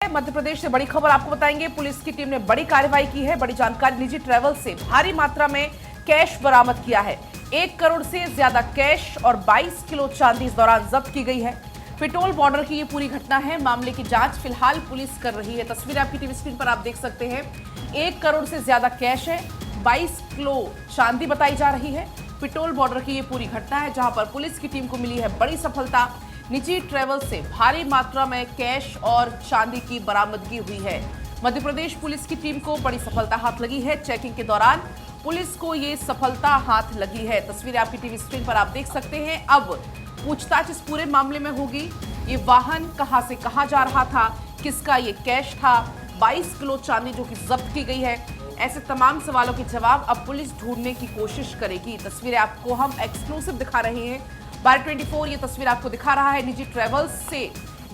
मध्य प्रदेश से बड़ी खबर आपको बताएंगे। पुलिस की टीम ने बड़ी कार्रवाई की है। बड़ी जानकारी, निजी ट्रैवल से भारी मात्रा में कैश बरामद किया है। 1 करोड़ से ज्यादा कैश और 22 किलो चांदी इस दौरान जब्त की गई है। पेट्रोल बॉर्डर की ये पूरी घटना है। मामले की जांच फिलहाल पुलिस कर रही है। तस्वीरें आपकी टीवी स्क्रीन पर आप देख सकते हैं। 1 करोड़ से ज्यादा कैश है, 22 किलो चांदी बताई जा रही है। पेट्रोल बॉर्डर की ये पूरी घटना है, जहां पर पुलिस की टीम को मिली है बड़ी सफलता। निजी ट्रैवल से भारी मात्रा में कैश और चांदी की बरामदगी हुई है। मध्य प्रदेश पुलिस की टीम को बड़ी सफलता हाथ लगी है। चेकिंग के दौरान पुलिस को ये सफलता हाथ लगी है। तस्वीरें आपकी टीवी स्क्रीन पर आप देख सकते हैं। अब पूछताछ इस पूरे मामले में होगी। ये वाहन कहां से कहां जा रहा था, किसका ये कैश था, 22 किलो चांदी जो कि जब्त की गई है, ऐसे तमाम सवालों के जवाब अब पुलिस ढूंढने की कोशिश करेगी। तस्वीरें आपको हम एक्सक्लूसिव दिखा रहे हैं। 12/24 ये तस्वीर आपको दिखा रहा है। निजी ट्रैवल्स से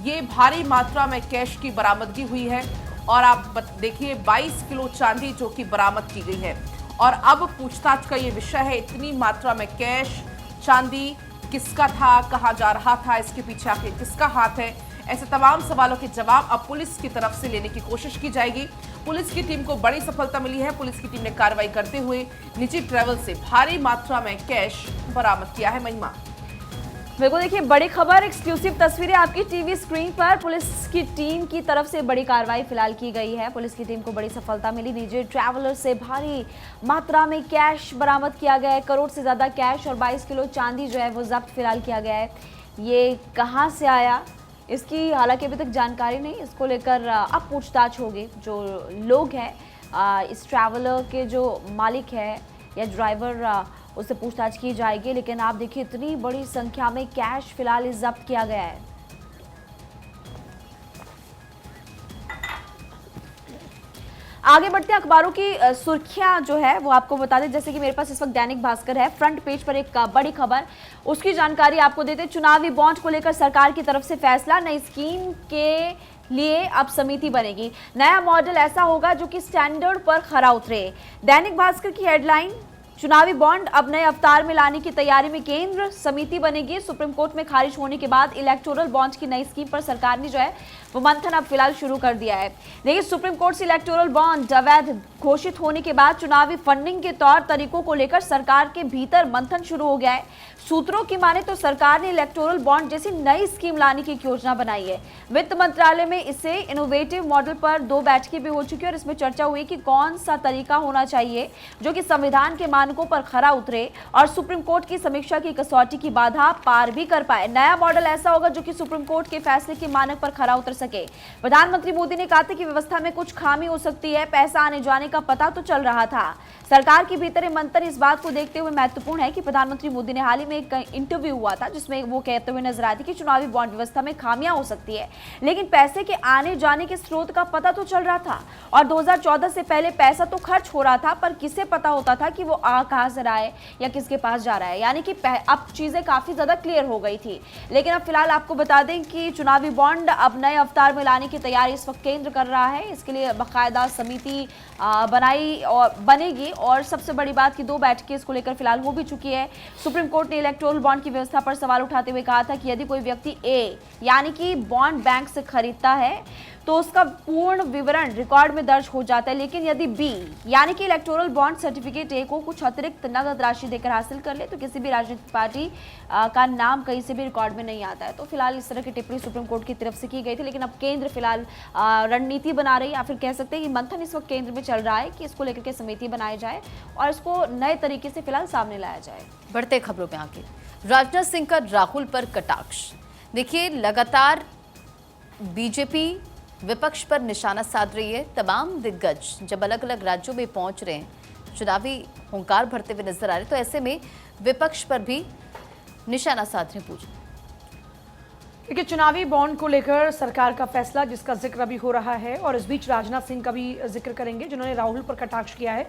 ये भारी मात्रा में कैश की बरामदगी हुई है और आप देखिए 22 किलो चांदी जो कि बरामद की गई है। और अब पूछताछ का ये विषय है, इतनी मात्रा में कैश चांदी किसका था, कहां जा रहा था, इसके पीछे आखिर किसका हाथ है, ऐसे तमाम सवालों के जवाब अब पुलिस की तरफ से लेने की कोशिश की जाएगी। पुलिस की टीम को बड़ी सफलता मिली है। पुलिस की टीम ने कार्रवाई करते हुए निजी ट्रैवल से भारी मात्रा में कैश बरामद किया है। महिमा, बिल्कुल, देखिए बड़ी खबर, एक्सक्लूसिव तस्वीरें आपकी टीवी स्क्रीन पर। पुलिस की टीम की तरफ से बड़ी कार्रवाई फिलहाल की गई है। पुलिस की टीम को बड़ी सफलता मिली। निजी ट्रैवलर से भारी मात्रा में कैश बरामद किया गया है। 1 करोड़ से ज़्यादा कैश और 22 किलो चांदी जो है वो जब्त फिलहाल किया गया है। ये कहाँ से आया, इसकी हालांकि अभी तक जानकारी नहीं। इसको लेकर अब पूछताछ होगी। जो लोग हैं, इस ट्रैवलर के जो मालिक है या ड्राइवर, उससे पूछताछ की जाएगी। लेकिन आप देखिए इतनी बड़ी संख्या में कैश फिलहाल जब्त किया गया है। आगे बढ़ते हैं, अखबारों की सुर्खियां जो है वो आपको बता दें। जैसे कि मेरे पास इस वक्त दैनिक भास्कर है, फ्रंट पेज पर एक बड़ी खबर, उसकी जानकारी आपको देते हैं। चुनावी बॉन्ड को लेकर सरकार की तरफ से फैसला, नई स्कीम के लिए अब समिति बनेगी। नया मॉडल ऐसा होगा जो कि स्टैंडर्ड पर खरा उतरे। दैनिक भास्कर की हेडलाइन, चुनावी बॉन्ड अब नए अवतार में लाने की तैयारी में केंद्र, समिति बनेगी। सुप्रीम कोर्ट में खारिज होने के बाद इलेक्टोरल बॉन्ड की नई स्कीम पर सरकार ने जो है वो मंथन अब फिलहाल शुरू कर दिया है। देखिए, सुप्रीम कोर्ट से इलेक्टोरल बॉन्ड अवैध घोषित होने के बाद चुनावी फंडिंग के तौर तरीकों को लेकर सरकार के भीतर मंथन शुरू हो गया है। सूत्रों की माने तो सरकार ने इलेक्टोरल बॉन्ड जैसी नई स्कीम लाने की योजना बनाई है। वित्त मंत्रालय में इसे इनोवेटिव मॉडल पर 2 बैठकें भी हो चुकी है और इसमें चर्चा हुई कि कौन सा तरीका होना चाहिए जो कि संविधान के मानकों पर खरा उतरे और सुप्रीम कोर्ट की समीक्षा की कसौटी की बाधा पार भी कर पाए। नया मॉडल ऐसा होगा जो कि सुप्रीम कोर्ट के फैसले के मानक पर खरा उतर सके। प्रधानमंत्री मोदी ने कहा था कि व्यवस्था में कुछ खामी हो सकती है, पैसा आने जाने का पता तो चल रहा था। सरकार के भीतर मंथन इस बात को देखते हुए महत्वपूर्ण है कि प्रधानमंत्री मोदी ने हाल ही में एक इंटरव्यू हुआ था जिसमें वो कहते हुए नजर आए थे कि चुनावी बॉन्ड व्यवस्था में खामियां हो सकती है, लेकिन पैसे के आने जाने के स्रोत का पता तो चल रहा था। और 2014 से पहले पैसा तो खर्च हो रहा था, पर किसे पता होता था कि वो कहां से रहा है या किसके पास जा रहा है। यानी कि अब चीजें काफी ज्यादा क्लियर हो गई थी। लेकिन अब फिलहाल आपको बता दें कि चुनावी बॉन्ड अब नए अवतार में लाने की तैयारी इस वक्त केंद्र कर रहा है। इसके लिए बाकायदा समिति बनाई और बनेगी और सबसे बड़ी बात कि 2 बैठकें इसको लेकर फिलहाल हो भी चुकी है। सुप्रीम कोर्ट ने इलेक्टोरल बॉन्ड की व्यवस्था पर सवाल उठाते हुए कहा था कि यदि कोई व्यक्ति ए यानी कि बॉन्ड बैंक से खरीदता है तो उसका पूर्ण विवरण रिकॉर्ड में दर्ज हो जाता है, लेकिन यदि बी यानी कि इलेक्टोरल बॉन्ड सर्टिफिकेट ए को कुछ अतिरिक्त नगद राशि देकर हासिल कर ले तो किसी भी राजनीतिक पार्टी का नाम कहीं से भी रिकॉर्ड में नहीं आता है। तो फिलहाल इस तरह की टिप्पणी सुप्रीम कोर्ट की तरफ से की गई थी। लेकिन अब केंद्र फिलहाल रणनीति बना रही है, या फिर कह सकते हैं कि मंथन इस वक्त केंद्र में चल रहा है कि इसको लेकर के समिति बनाई जाए और इसको नए तरीके से फिलहाल सामने लाया जाए। बढ़ते खबरों में आगे, राजनाथ सिंह का राहुल पर कटाक्ष। देखिए, लगातार बीजेपी विपक्ष पर निशाना साध रही है। तमाम दिग्गज जब अलग अलग राज्यों में पहुंच रहे हैं, चुनावी हुंकार भरते हुए नजर आ रहे, तो ऐसे में विपक्ष पर भी निशाना साध रहे। पूछे देखिए, चुनावी बॉन्ड को लेकर सरकार का फैसला जिसका जिक्र अभी हो रहा है और इस बीच राजनाथ सिंह का भी जिक्र करेंगे जिन्होंने राहुल पर कटाक्ष किया है।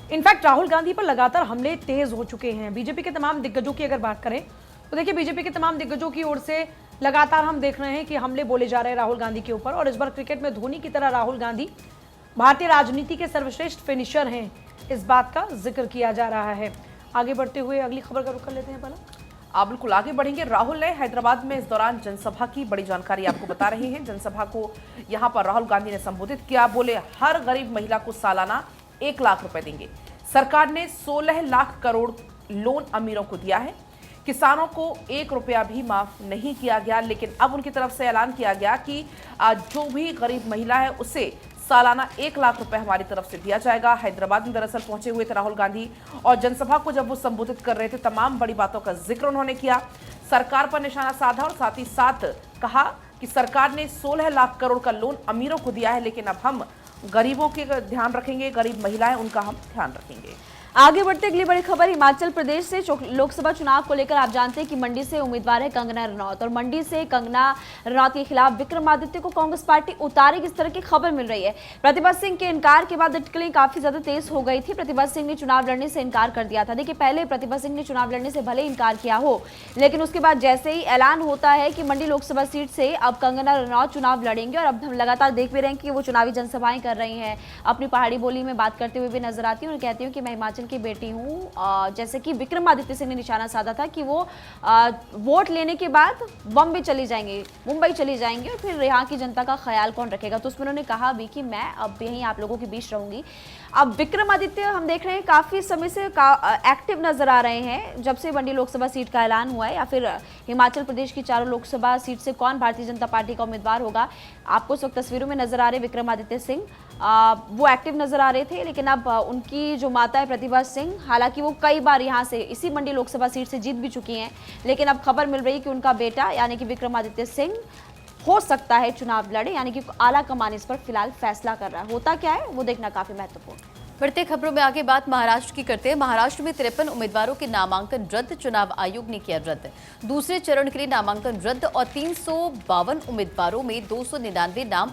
इनफैक्ट राहुल गांधी पर लगातार हमले तेज हो चुके हैं। बीजेपी के तमाम दिग्गजों की अगर बात करें तो देखिए, बीजेपी के तमाम दिग्गजों की ओर से लगातार हम देख रहे हैं कि हमले बोले जा रहे हैं राहुल गांधी के ऊपर। और इस बार क्रिकेट में धोनी की तरह राहुल गांधी भारतीय राजनीति के सर्वश्रेष्ठ फिनिशर हैं, इस बात का जिक्र किया जा रहा है। आगे बढ़ते हुए अगली खबर का रुख कर लेते हैं। पहला आप बिल्कुल आगे बढ़ेंगे। राहुल ने हैदराबाद में इस दौरान जनसभा की बड़ी जानकारी आपको बता रहे हैं। जनसभा को यहां पर राहुल गांधी ने संबोधित किया। बोले हर गरीब महिला को सालाना 1 लाख रुपए देंगे। सरकार ने 16 लाख करोड़ लोन अमीरों को दिया है। किसानों को 1 रुपया भी माफ नहीं किया गया, लेकिन अब उनकी तरफ से ऐलान किया गया कि जो भी गरीब महिला है उसे सालाना 1 लाख रुपए हमारी तरफ से दिया जाएगा। हैदराबाद में दरअसल पहुंचे हुए थे राहुल गांधी और जनसभा को जब वो संबोधित कर रहे थे तमाम बड़ी बातों का जिक्र उन्होंने किया। सरकार पर निशाना साधा और साथ ही साथ कहा कि सरकार ने 16 लाख करोड़ का लोन अमीरों को दिया है, लेकिन अब हम गरीबों के ध्यान रखेंगे, गरीब महिलाएं उनका हम ध्यान रखेंगे। आगे बढ़ते अगली बड़ी खबर हिमाचल प्रदेश से लोकसभा चुनाव को लेकर आप जानते हैं कि मंडी से उम्मीदवार है कंगना रनौत और मंडी से कंगना रनौत के खिलाफ विक्रमादित्य को कांग्रेस पार्टी उतारेगी, इस तरह की खबर मिल रही है। प्रतिभा सिंह के इनकार के बाद अटकलें काफी ज्यादा तेज हो गई थी। प्रतिभा सिंह ने चुनाव लड़ने से इनकार कर दिया था। देखिए, पहले प्रतिभा सिंह ने चुनाव लड़ने से भले इनकार किया हो, लेकिन उसके बाद जैसे ही ऐलान होता है कि मंडी लोकसभा सीट से अब कंगना रनौत चुनाव लड़ेंगे और अब हम लगातार देख भी रहे हैं कि वो चुनावी जनसभाएं कर रही हैं, अपनी पहाड़ी बोली में बात करते हुए भी नजर आती है और कहती हूँ कि मैं हिमाचल की बेटी हूँ। जैसे कि विक्रमादित्य सिंह ने निशाना साधा था कि वो वोट लेने के बाद बॉम्बे चली जाएंगे, मुंबई चली जाएंगे और फिर यहाँ की जनता का ख्याल कौन रखेगा। तो उसमें उन्होंने कहा भी कि मैं अब यहीं आप लोगों के बीच रहूंगी। अब विक्रमादित्य हम देख रहे हैं काफी समय से एक्टिव नजर आ रहे हैं। जब से मंडी लोकसभा सीट का ऐलान हुआ है या फिर हिमाचल प्रदेश की चारों लोकसभा सीट से कौन भारतीय जनता पार्टी का उम्मीदवार होगा, आपको इस वक्त तस्वीरों में नजर आ रहे विक्रमादित्य सिंह, वो एक्टिव नजर आ रहे थे। लेकिन अब उनकी जो माता है प्रतिभा सिंह, हालांकि वो कई बार यहाँ से इसी मंडी लोकसभा सीट से जीत भी चुकी हैं, लेकिन अब खबर मिल रही है कि उनका बेटा यानी कि विक्रमादित्य सिंह हो सकता है चुनाव लड़े, यानी कि आला कमान इस पर फिलहाल फैसला कर रहा है। होता क्या है वो देखना काफी महत्वपूर्ण। बढ़ते खबरों में आगे बात महाराष्ट्र की करते हैं। महाराष्ट्र में 53 उम्मीदवारों के नामांकन रद्द, चुनाव आयोग ने किया रद्द। दूसरे चरण के लिए नामांकन रद्द और 352 उम्मीदवारों में 299 नाम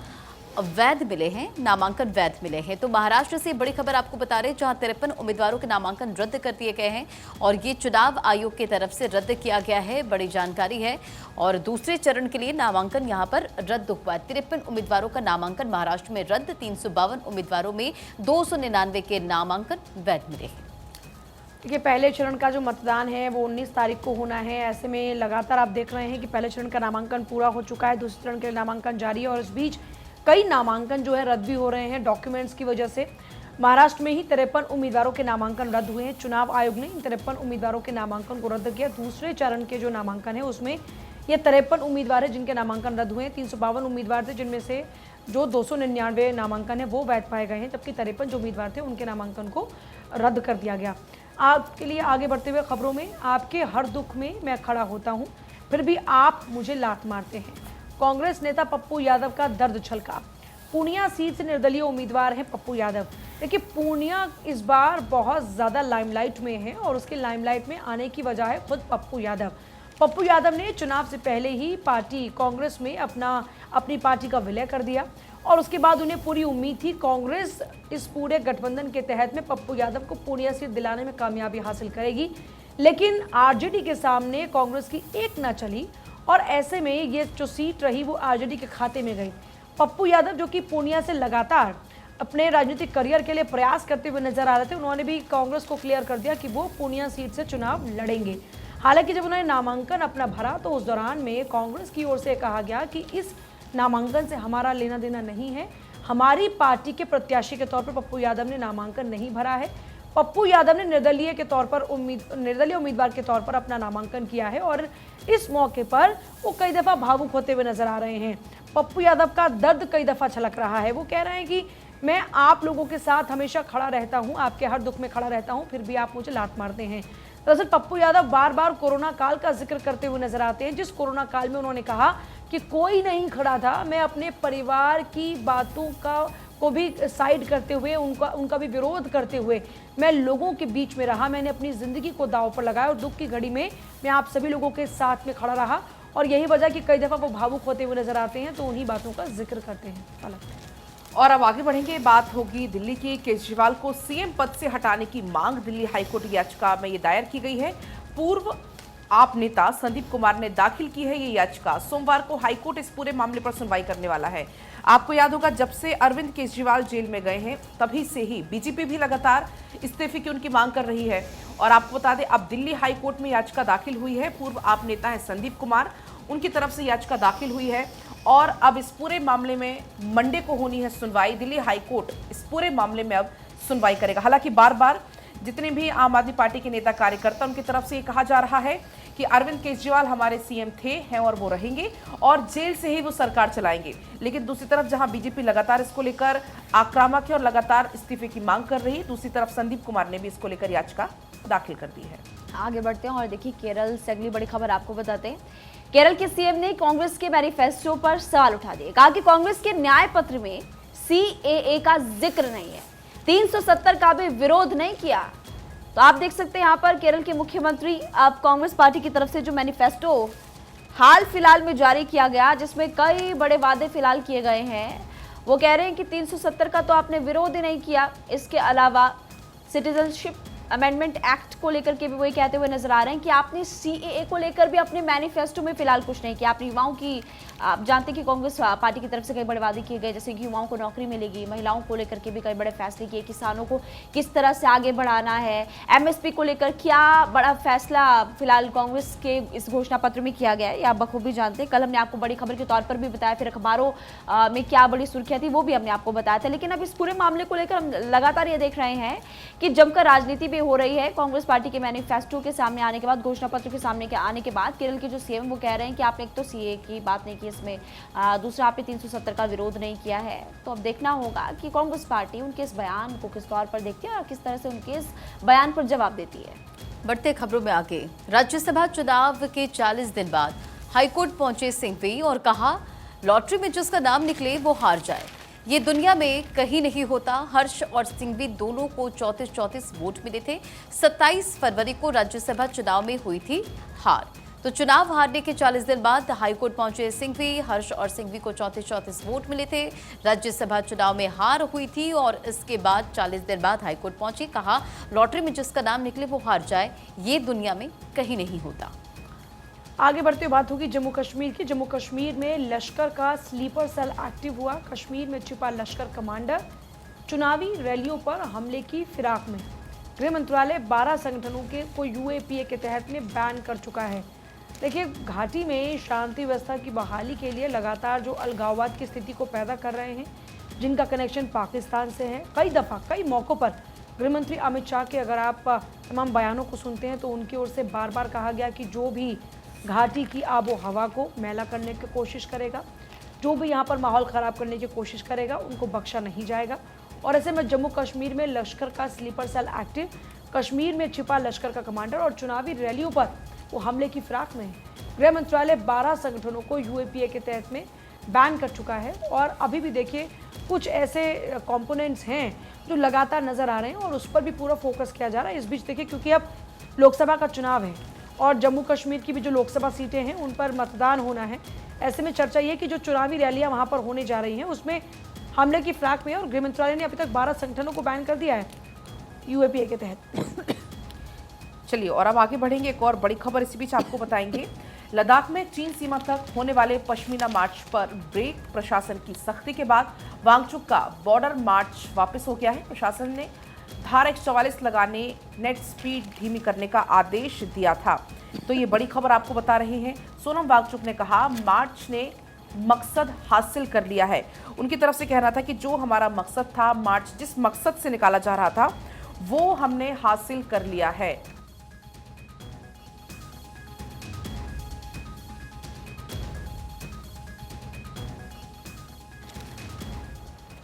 वैध मिले हैं, नामांकन वैध मिले हैं। तो महाराष्ट्र से बड़ी खबर आपको बता रहे हैं, जहां 53 उम्मीदवारों के नामांकन रद्द कर दिए गए हैं और ये चुनाव आयोग की तरफ से रद्द किया गया है, बड़ी जानकारी है। और दूसरे चरण के लिए नामांकन यहां पर रद्द हुआ। 53 उम्मीदवारों का नामांकन महाराष्ट्र में रद्द, 352 उम्मीदवारों में 299 के नामांकन वैध मिले हैं। देखिए, पहले चरण का जो मतदान है वो 19 तारीख को होना है। ऐसे में लगातार आप देख रहे हैं कि पहले चरण का नामांकन पूरा हो चुका है, दूसरे चरण के लिए नामांकन जारी है और इस बीच कई नामांकन जो है रद्द भी हो रहे हैं डॉक्यूमेंट्स की वजह से। महाराष्ट्र में ही 53 उम्मीदवारों के नामांकन रद्द हुए हैं। चुनाव आयोग ने इन 53 उम्मीदवारों के नामांकन को रद्द किया। दूसरे चरण के जो नामांकन है उसमें ये 53 उम्मीदवार है जिनके नामांकन रद्द हुए हैं। 352 उम्मीदवार थे, जिनमें से जो 299 नामांकन है वो वैध पाए गए हैं, जबकि 53 जो उम्मीदवार थे उनके नामांकन को रद्द कर दिया गया। आपके लिए आगे बढ़ते हुए खबरों में, आपके हर दुख में मैं खड़ा होता हूँ, फिर भी आप मुझे लात मारते हैं। कांग्रेस नेता पप्पू यादव का दर्द छलका। पूर्णिया सीट से निर्दलीय उम्मीदवार हैं पप्पू यादव। देखिए, पूर्णिया इस बार बहुत ज़्यादा लाइमलाइट में है और उसके लाइमलाइट में आने की वजह है खुद पप्पू यादव। पप्पू यादव ने चुनाव से पहले ही पार्टी कांग्रेस में अपनी पार्टी का विलय कर दिया और उसके बाद उन्हें पूरी उम्मीद थी कांग्रेस इस पूरे गठबंधन के तहत में पप्पू यादव को पूर्णिया सीट दिलाने में कामयाबी हासिल करेगी। लेकिन आरजेडी के सामने कांग्रेस की एक न चली और ऐसे में ये जो सीट रही वो आरजेडी के खाते में गई। पप्पू यादव, जो कि पूर्णिया से लगातार अपने राजनीतिक करियर के लिए प्रयास करते हुए नजर आ रहे थे, उन्होंने भी कांग्रेस को क्लियर कर दिया कि वो पूर्णिया सीट से चुनाव लड़ेंगे। हालांकि जब उन्होंने नामांकन अपना भरा तो उस दौरान में कांग्रेस की ओर से कहा गया कि इस नामांकन से हमारा लेना देना नहीं है, हमारी पार्टी के प्रत्याशी के तौर पर पप्पू यादव ने नामांकन नहीं भरा है। पप्पू यादव ने निर्दलीय उम्मीदवार के तौर पर अपना नामांकन किया है और इस मौके पर वो कई दफ़ा भावुक होते हुए नजर आ रहे हैं। पप्पू यादव का दर्द कई दफ़ा छलक रहा है। वो कह रहे हैं कि मैं आप लोगों के साथ हमेशा खड़ा रहता हूं, आपके हर दुख में खड़ा रहता हूं, फिर भी आप मुझे लात मारते हैं। दरअसल पप्पू यादव बार बार कोरोना काल का जिक्र करते हुए नजर आते हैं, जिस कोरोना काल में उन्होंने कहा कि कोई नहीं खड़ा था, मैं अपने परिवार की बातों को भी साइड करते हुए उनका भी विरोध करते हुए मैं लोगों के बीच में रहा, मैंने अपनी ज़िंदगी को दांव पर लगाया और दुख की घड़ी में मैं आप सभी लोगों के साथ में खड़ा रहा और यही वजह कि कई दफ़ा वो भावुक होते हुए नजर आते हैं, तो उन्हीं बातों का जिक्र करते हैं। और अब आगे बढ़ेंगे, बात होगी दिल्ली की। केजरीवाल को सीएम पद से हटाने की मांग दिल्ली हाईकोर्ट याचिका में ये दायर की गई है। पूर्व आप नेता संदीप कुमार ने दाखिल की है ये याचिका। सोमवार को हाईकोर्ट इस पूरे मामले पर सुनवाई करने वाला है। आपको याद होगा, जब से अरविंद केजरीवाल जेल में गए हैं तभी से ही बीजेपी भी लगातार इस्तीफे की उनकी मांग कर रही है और आपको बता दें अब दिल्ली हाई कोर्ट में याचिका दाखिल हुई है। पूर्व आप नेता है संदीप कुमार, उनकी तरफ से याचिका दाखिल हुई है और अब इस पूरे मामले में मंडे को होनी है सुनवाई। दिल्ली हाई कोर्ट इस पूरे मामले में अब सुनवाई करेगा। हालांकि बार बार जितने भी आम आदमी पार्टी के नेता कार्यकर्ता उनकी तरफ से ये कहा जा रहा है कि अरविंद केजरीवाल हमारे सीएम थे, हैं और वो रहेंगे और जेल से ही वो सरकार चलाएंगे। लेकिन दूसरी तरफ जहां बीजेपी लगातार इसको लेकर आक्रामक है और लगातार इस्तीफे की मांग कर रही है, दूसरी तरफ संदीप कुमार ने भी इसको लेकर याचिका दाखिल कर दी है। आगे बढ़ते हैं और देखिए केरल से अगली बड़ी खबर आपको बताते हैं। केरल के सीएम ने कांग्रेस के मैनिफेस्टो पर सवाल उठा दिए। कहा कि कांग्रेस के न्याय पत्र में सीएए का जिक्र नहीं है, 370 का भी विरोध नहीं किया। तो आप देख सकते हैं यहाँ पर केरल के मुख्यमंत्री अब कांग्रेस पार्टी की तरफ से जो मैनिफेस्टो हाल फिलहाल में जारी किया गया, जिसमें कई बड़े वादे फिलहाल किए गए हैं, वो कह रहे हैं कि 370 का तो आपने विरोध ही नहीं किया। इसके अलावा सिटीजनशिप अमेंडमेंट एक्ट को लेकर के भी वही कहते हुए नजर आ रहे हैं कि आपने सीएए को लेकर भी अपने मैनिफेस्टो में फिलहाल कुछ नहीं किया। आपने युवाओं की, आप जानते हैं कि कांग्रेस पार्टी की तरफ से कई बड़े वादे किए गए, जैसे कि युवाओं को नौकरी मिलेगी, महिलाओं को लेकर के भी कई बड़े फैसले किए, किसानों को किस तरह से आगे बढ़ाना है, एमएसपी को लेकर क्या बड़ा फैसला फिलहाल कांग्रेस के इस घोषणा पत्र में किया गया है, ये आप बखूबी जानते हैं। कल हमने आपको बड़ी खबर के तौर पर भी बताया, फिर अखबारों में क्या बड़ी सुर्खियां थी वो भी हमने आपको बताया था। लेकिन अब इस पूरे मामले को लेकर हम लगातार ये देख रहे हैं कि जमकर राजनीति भी हो रही है। कांग्रेस पार्टी के मैनिफेस्टो के सामने आने के बाद, घोषणा पत्र के सामने आने के बाद केरल के जो सीएम वो कह रहे हैं कि आपने एक तो सीए की बात नहीं की इसमें, दूसरा आपने 370 का विरोध नहीं किया है। तो अब देखना होगा कि कांग्रेस पार्टी उनके इस बयान को किस तौर पर देखती है और किस तरह से उनके इस बयान पर जवाब देती है। बढ़ते खबरों में आगे, राज्यसभा चुनाव के 40 दिन बाद हाईकोर्ट पहुंचे सिंघवी और कहा लॉटरी में जिसका नाम निकले वो हार जाए। ये दुनिया में कहीं नहीं होता। हर्ष और सिंघवी दोनों को 34-34 वोट मिले थे। 27 फरवरी को राज्यसभा चुनाव में हुई थी हार। तो चुनाव हारने के 40 दिन बाद हाईकोर्ट पहुंचे सिंघवी। हर्ष और सिंघवी को 34-34 वोट मिले थे। राज्यसभा चुनाव में हार हुई थी और इसके बाद 40 दिन बाद हाईकोर्ट पहुंचे। कहा लॉटरी में जिसका नाम निकले वो हार जाए, ये दुनिया में कहीं नहीं होता। आगे बढ़ते हुए बात होगी जम्मू कश्मीर की। जम्मू कश्मीर में लश्कर का स्लीपर सेल एक्टिव हुआ। कश्मीर में छिपा लश्कर कमांडर चुनावी रैलियों पर हमले की फिराक में। गृह मंत्रालय 12 संगठनों को यूएपीए के तहत में बैन कर चुका है। देखिए, घाटी में शांति व्यवस्था की बहाली के लिए लगातार जो अलगाववाद की स्थिति को पैदा कर रहे हैं, जिनका कनेक्शन पाकिस्तान से है, कई दफ़ा कई मौक़ों पर गृहमंत्री अमित शाह के अगर आप तमाम बयानों को सुनते हैं तो उनकी ओर से बार बार कहा गया कि जो भी घाटी की आबो हवा को मैला करने की कोशिश करेगा, जो भी यहाँ पर माहौल ख़राब करने की कोशिश करेगा, उनको बख्शा नहीं जाएगा। और ऐसे में जम्मू कश्मीर में लश्कर का स्लीपर सेल एक्टिव, कश्मीर में छिपा लश्कर का कमांडर और चुनावी रैलियों पर वो हमले की फिराक में है। गृह मंत्रालय 12 संगठनों को यूएपीए के तहत में बैन कर चुका है और अभी भी देखिए कुछ ऐसे कंपोनेंट्स हैं जो लगातार नज़र आ रहे हैं और उस पर भी पूरा फोकस किया जा रहा है। इस बीच देखिए, क्योंकि अब लोकसभा का चुनाव है और जम्मू कश्मीर की भी जो लोकसभा सीटें हैं उन पर मतदान होना है। ऐसे में चर्चा ये कि जो चुनावी रैलियां वहां पर होने जा रही हैं उसमें हमले की फिराक में है और गृह मंत्रालय ने अभी तक 12 संगठनों को बैन कर दिया है यूएपीए के तहत। चलिए और अब आगे बढ़ेंगे। एक और बड़ी खबर इसी बीच आपको बताएंगे। लद्दाख में चीन सीमा तक होने वाले पश्मीना मार्च पर ब्रेक। प्रशासन की सख्ती के बाद वांगचुक का बॉर्डर मार्च वापस हो गया है। प्रशासन ने धारा 144 लगाने, नेट स्पीड धीमी करने का आदेश दिया था। तो ये बड़ी खबर आपको बता रहे हैं। सोनम वांगचुक ने कहा मार्च ने मकसद हासिल कर लिया है। उनकी तरफ से कहना था कि जो हमारा मकसद था, मार्च जिस मकसद से निकाला जा रहा था वो हमने हासिल कर लिया है।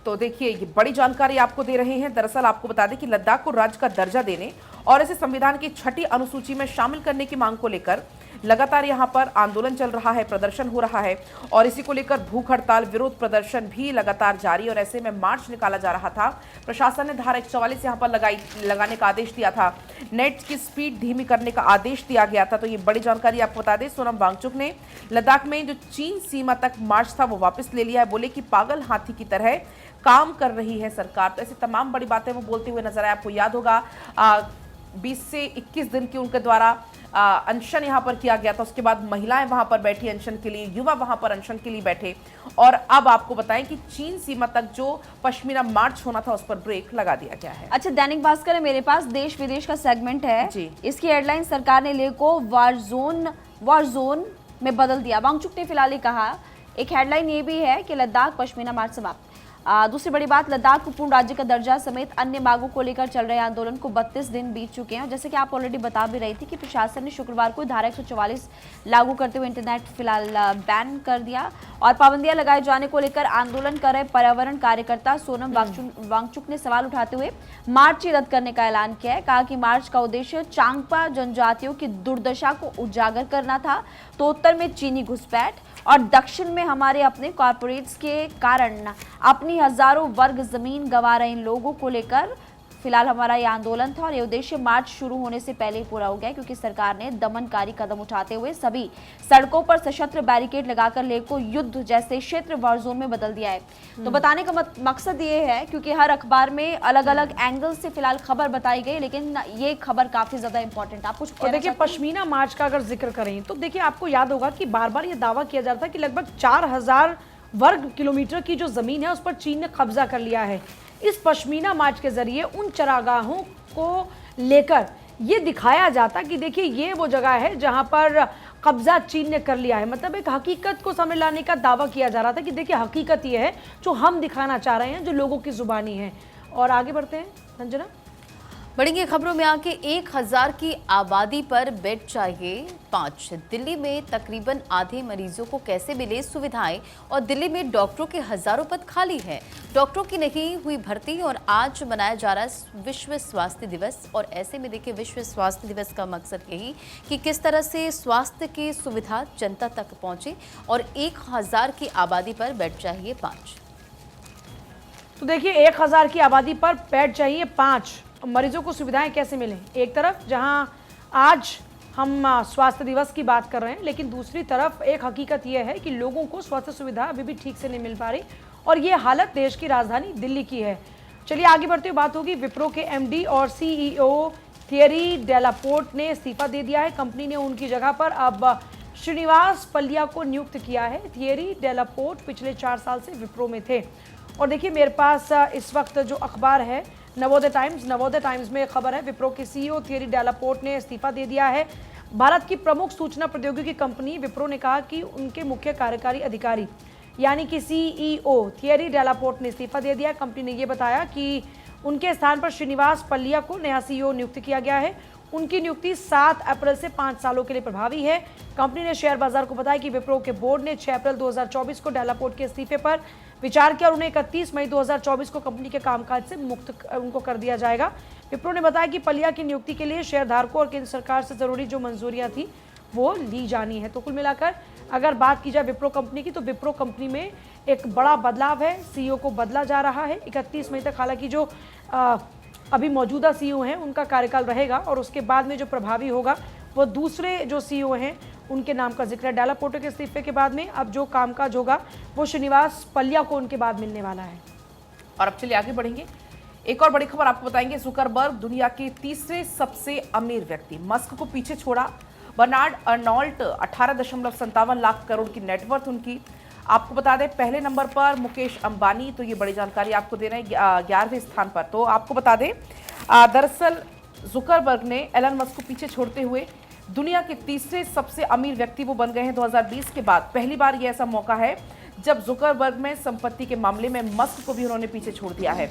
तो देखिए, ये बड़ी जानकारी आपको दे रहे हैं। दरअसल आपको बता दें कि लद्दाख को राज्य का दर्जा देने और इसे संविधान की 6ठी अनुसूची में शामिल करने की मांग को लेकर लगातार यहां पर आंदोलन चल रहा है, प्रदर्शन हो रहा है और इसी को लेकर भूख हड़ताल, विरोध प्रदर्शन भी लगातार जारी। और ऐसे में मार्च निकाला जा रहा था। प्रशासन ने धारा 144 यहां पर लगाने का आदेश दिया था। नेट की स्पीड धीमी करने का आदेश दिया गया था। तो ये बड़ी जानकारी आपको बता दें। सोनम वांगचुक ने लद्दाख में जो चीन सीमा तक मार्च था वो वापस ले लिया है। बोले कि पागल हाथी की तरह काम कर रही है सरकार। तो ऐसी तमाम बड़ी बातें वो बोलते हुए नजर आए। आपको याद होगा 20 से 21 दिन की उनके द्वारा अनशन यहाँ पर किया गया था। उसके बाद महिलाएं वहां पर बैठी अनशन के लिए, युवा वहां पर अनशन के लिए बैठे। और अब आपको बताएं कि चीन सीमा तक जो पश्मीना मार्च होना था उस पर ब्रेक लगा दिया गया है। अच्छा, दैनिक भास्कर है मेरे पास, देश विदेश का सेगमेंट है जी। इसकी हेडलाइन, सरकार ने लेह को वार जोन में बदल दिया। वांगचुक ने फिलहाल ही कहा। एक हेडलाइन ये भी है कि लद्दाख पश्मीना मार्च समाप्त। दूसरी बड़ी बात, लद्दाख को पूर्ण राज्य का दर्जा समेत अन्य मांगों को लेकर चल रहे आंदोलन को 32 दिन बीत चुके हैं। और जैसे कि आप ऑलरेडी बता भी रही थी कि प्रशासन ने शुक्रवार को धारा 144 लागू करते हुए इंटरनेट फिलहाल बैन कर दिया और पाबंदियां लगाए जाने को लेकर आंदोलन कर रहे पर्यावरण कार्यकर्ता सोनम वांगचुक ने सवाल उठाते हुए मार्च रद्द करने का ऐलान किया है। कहा कि मार्च का उद्देश्य चांगपा जनजातियों की दुर्दशा को उजागर करना था, तो उत्तर में चीनी घुसपैठ और दक्षिण में हमारे अपने कॉर्पोरेट्स के कारण अपनी हजारों वर्ग जमीन गंवा रहे इन लोगों को लेकर फिलहाल हमारा ये आंदोलन था। और ये उद्देश्य मार्च शुरू होने से पहले ही पूरा हो गया, क्योंकि सरकार ने दमनकारी कदम उठाते हुए सभी सड़कों पर सशस्त्र बैरिकेड लगाकर लेह को युद्ध जैसे क्षेत्र वार जोन में बदल दिया है। तो बताने का मकसद ये है, क्योंकि हर अखबार में अलग अलग एंगल से फिलहाल खबर बताई गई, लेकिन ये खबर काफी ज्यादा इंपॉर्टेंट। आप कुछ और देखिए, पश्मीना मार्च का अगर जिक्र करें तो देखिए आपको याद होगा कि बार बार ये दावा किया जा रहा था कि लगभग 4000 वर्ग किलोमीटर की जो जमीन है उस पर चीन ने कब्जा कर लिया है। इस पश्मीना मार्च के जरिए उन चरागाहों को लेकर ये दिखाया जाता कि देखिए ये वो जगह है जहां पर कब्जा चीन ने कर लिया है। मतलब एक हकीकत को सामने लाने का दावा किया जा रहा था कि देखिए हकीकत ये है जो हम दिखाना चाह रहे हैं, जो लोगों की जुबानी है। और आगे बढ़ते हैं संजना। बढ़ेंगे खबरों में आके। 1000 की आबादी पर बेड चाहिए 5। दिल्ली में तकरीबन आधे मरीजों को कैसे मिले सुविधाएं, और दिल्ली में डॉक्टरों के हजारों पद खाली हैं। डॉक्टरों की नहीं हुई भर्ती और आज मनाया जा रहा है विश्व स्वास्थ्य दिवस। और ऐसे में देखिए विश्व स्वास्थ्य दिवस का मकसद यही कि किस तरह से स्वास्थ्य की सुविधा जनता तक पहुंचे, और 1000 की आबादी पर बेड चाहिए 5। तो देखिए 1000 की आबादी पर बेड चाहिए 5। मरीजों को सुविधाएं कैसे मिलें? एक तरफ जहां आज हम स्वास्थ्य दिवस की बात कर रहे हैं, लेकिन दूसरी तरफ एक हकीकत यह है कि लोगों को स्वास्थ्य सुविधा अभी भी ठीक से नहीं मिल पा रही, और ये हालत देश की राजधानी दिल्ली की है। चलिए आगे बढ़ते हुए बात होगी। विप्रो के एमडी और सीईओ थियरी डेलापोर्ट ने इस्तीफा दे दिया है। कंपनी ने उनकी जगह पर अब श्रीनिवास पल्लिया को नियुक्त किया है। थियरी डेलापोर्ट पिछले 4 साल से विप्रो में थे। और देखिए मेरे पास इस वक्त जो अखबार है नवोदय टाइम्स में खबर है, विप्रो के सीईओ थियरी डेलापोर्ट ने इस्तीफा दे दिया है। भारत की प्रमुख सूचना प्रौद्योगिकी कंपनी विप्रो ने कहा कि उनके मुख्य कार्यकारी अधिकारी यानी कि सीईओ थियरी डेलापोर्ट ने इस्तीफा दे दिया। कंपनी ने यह बताया कि उनके स्थान पर श्रीनिवास पल्लिया को नया सीईओ नियुक्त किया गया है। उनकी नियुक्ति 7 अप्रैल से 5 सालों के लिए प्रभावी है। कंपनी ने शेयर बाजार को बताया कि विप्रो के बोर्ड ने 6 अप्रैल 2024 को डेलापोर्ट के इस्तीफे पर विचार किया और उन्हें 31 मई 2024 को कंपनी के कामकाज से मुक्त उनको कर दिया जाएगा। विप्रो ने बताया कि पल्लिया की नियुक्ति के लिए शेयरधारकों और केंद्र सरकार से जरूरी जो मंजूरियां थी वो ली जानी है। तो कुल मिलाकर अगर बात की जाए विप्रो कंपनी की, तो विप्रो कंपनी में एक बड़ा बदलाव है। सीईओ को बदला जा रहा है 31 मई तक। हालांकि जो अभी मौजूदा सीईओ हैं उनका कार्यकाल रहेगा और उसके बाद में जो प्रभावी होगा वो दूसरे जो सीईओ हैं उनके नाम का जिक्र है। डेलापोर्ट के इस्तीफे के बाद में अब जो कामकाज होगा वो श्रीनिवास पल्लिया को उनके बाद मिलने वाला है। और अब चलिए आगे बढ़ेंगे। एक और बड़ी खबर आपको बताएंगे। जुकरबर्ग दुनिया के तीसरे सबसे अमीर व्यक्ति, मस्क को पीछे छोड़ा। बर्नार्ड अर्नोल्ट 18.57 लाख करोड़ की नेटवर्थ उनकी। आपको बता दें पहले नंबर पर मुकेश अंबानी, तो ये बड़ी जानकारी आपको दे रहे हैं 11वें स्थान पर। तो आपको बता दें दरअसल जुकरबर्ग ने एलन मस्क को पीछे छोड़ते हुए दुनिया के तीसरे सबसे अमीर व्यक्ति वो बन गए हैं। 2020 के बाद पहली बार ये ऐसा मौका है जब जुकरबर्ग में संपत्ति के मामले में मस्क को भी उन्होंने पीछे छोड़ दिया है।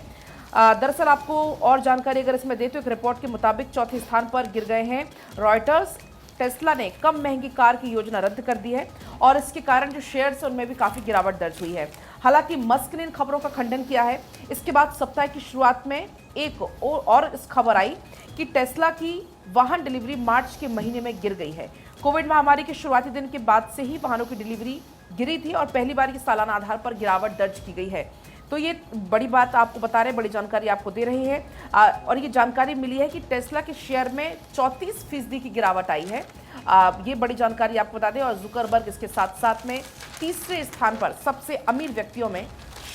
दरअसल आपको और जानकारी अगर इसमें देते हो, एक रिपोर्ट के मुताबिक चौथे स्थान पर गिर गए हैं रॉयटर्स। टेस्ला ने कम महंगी कार की योजना रद्द कर दी है और इसके कारण जो शेयर्स है उनमें भी काफी गिरावट दर्ज हुई है। हालांकि मस्क ने इन खबरों का खंडन किया है। इसके बाद सप्ताह की शुरुआत में एक और इस खबर आई कि टेस्ला की वाहन डिलीवरी मार्च के महीने में गिर गई है। कोविड महामारी के शुरुआती दिन के बाद से ही वाहनों की डिलीवरी गिरी थी और पहली बार ये सालाना आधार पर गिरावट दर्ज की गई है। तो ये बड़ी बात आपको बता रहे हैं, बड़ी जानकारी आपको दे रही है। और ये जानकारी मिली है कि टेस्ला के शेयर में 34% की गिरावट आई है। ये बड़ी जानकारी आपको बता दें। और जुकरबर्ग इसके साथ साथ में तीसरे स्थान पर सबसे अमीर व्यक्तियों में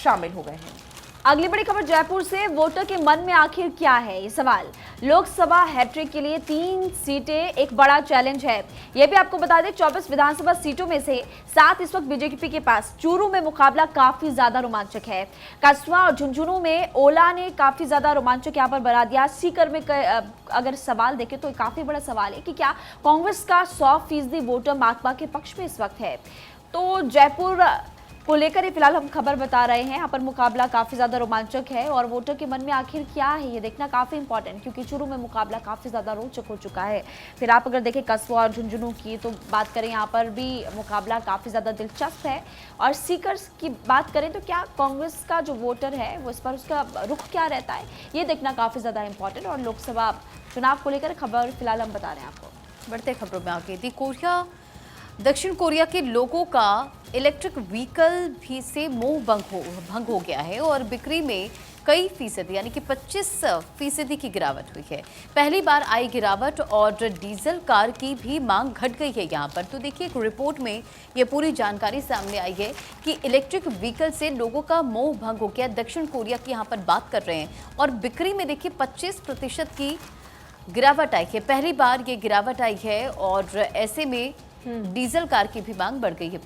शामिल हो गए हैं। अगली बड़ी खबर जयपुर से। वोटर के मन में आखिर क्या है, ये सवाल। लोकसभा हैट्रिक के लिए 3 सीटें एक बड़ा चैलेंज है। यह भी आपको बता दें 24 विधानसभा सीटों में से 7 इस वक्त बीजेपी के पास। चूरू में मुकाबला काफी ज्यादा रोमांचक है। कसवा और झुंझुनू में ओला ने काफी ज्यादा रोमांचक यहाँ पर बना दिया। सीकर में अगर सवाल देखें तो काफी बड़ा सवाल है कि क्या कांग्रेस का 100% वोटर माकपा के पक्ष में इस वक्त है। तो जयपुर को लेकर फिलहाल हम खबर बता रहे हैं। यहाँ पर मुकाबला काफी ज्यादा रोमांचक है और वोटर के मन में आखिर क्या है ये देखना काफी इंपॉर्टेंट, क्योंकि चूरू में मुकाबला काफी ज्यादा रोचक हो चुका है। फिर आप अगर देखें कस्बा और झुंझुनू की तो बात करें, यहाँ पर भी मुकाबला काफी ज्यादा दिलचस्प है। और सीकर की बात करें तो क्या कांग्रेस का जो वोटर है वो इस पर उसका रुख क्या रहता है ये देखना काफी ज्यादा इंपॉर्टेंट। और लोकसभा चुनाव को लेकर खबर फिलहाल हम बता रहे हैं आपको। बढ़ते खबरों में आगे, दक्षिण कोरिया के लोगों का इलेक्ट्रिक व्हीकल भी से मोह भंग हो गया है और बिक्री में कई फीसदी यानी कि 25% की गिरावट हुई है। पहली बार आई गिरावट और डीजल कार की भी मांग घट गई है यहाँ पर। तो देखिए एक रिपोर्ट में ये पूरी जानकारी सामने आई है कि इलेक्ट्रिक व्हीकल से लोगों का मोह भंग हो गया। दक्षिण कोरिया की यहाँ पर बात कर रहे हैं और बिक्री में देखिए 25% की गिरावट आई है। पहली बार ये गिरावट आई है और ऐसे में डीजल कार की भी मांग बढ़ गई है।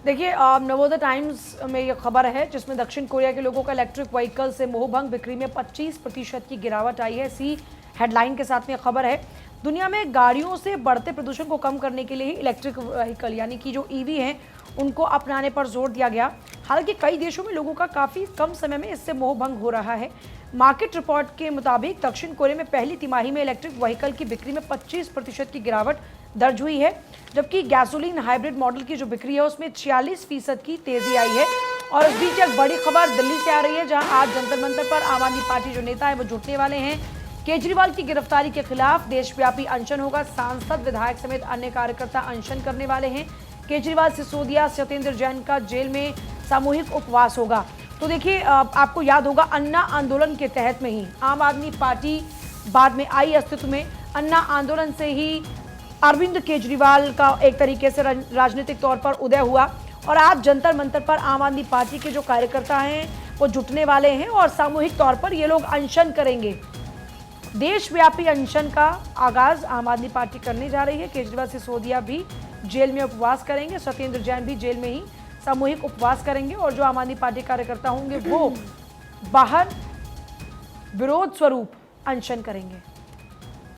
देखिए नवोदय टाइम्स में ये खबर है जिसमें दक्षिण कोरिया के लोगों का इलेक्ट्रिक व्हीकल से मोहभंग, बिक्री में 25% की गिरावट आई है। इसी हेडलाइन के साथ में खबर है। दुनिया में गाड़ियों से बढ़ते प्रदूषण को कम करने के लिए ही इलेक्ट्रिक व्हीकल यानी कि जो ईवी हैं उनको अपनाने पर जोर दिया गया। हालांकि कई देशों में लोगों का काफ़ी कम समय में इससे मोहभंग हो रहा है। मार्केट रिपोर्ट के मुताबिक दक्षिण कोरिया में पहली तिमाही में इलेक्ट्रिक व्हीकल की बिक्री में 25% की गिरावट दर्ज हुई है, जबकि गैसोलीन हाइब्रिड मॉडल की जो बिक्री है उसमें 46% की तेजी आई है। और इस बीच एक बड़ी खबर दिल्ली से आ रही है, जहां आज जंतर मंतर पर आम आदमी पार्टी जो नेता है वो जुटने वाले हैं। केजरीवाल की गिरफ्तारी के खिलाफ देशव्यापी अनशन होगा। सांसद, विधायक समेत अन्य कार्यकर्ता अनशन करने वाले हैं। केजरीवाल, सिसोदिया, सत्येंद्र जैन का जेल में सामूहिक उपवास होगा। तो देखिए आपको याद होगा अन्ना आंदोलन के तहत में ही आम आदमी पार्टी बाद में आई अस्तित्व में। अन्ना आंदोलन से ही अरविंद केजरीवाल का एक तरीके से राजनीतिक तौर पर उदय हुआ और आज जंतर मंतर पर आम आदमी पार्टी के जो कार्यकर्ता हैं वो जुटने वाले हैं और सामूहिक तौर पर ये लोग अनशन करेंगे। देशव्यापी अनशन का आगाज आम आदमी पार्टी करने जा रही है। केजरीवाल, सिसोदिया भी जेल में उपवास करेंगे, सत्येंद्र जैन भी जेल में ही सामूहिक उपवास करेंगे और जो आम आदमी पार्टी कार्यकर्ता होंगे वो बाहर विरोध स्वरूप अनशन करेंगे।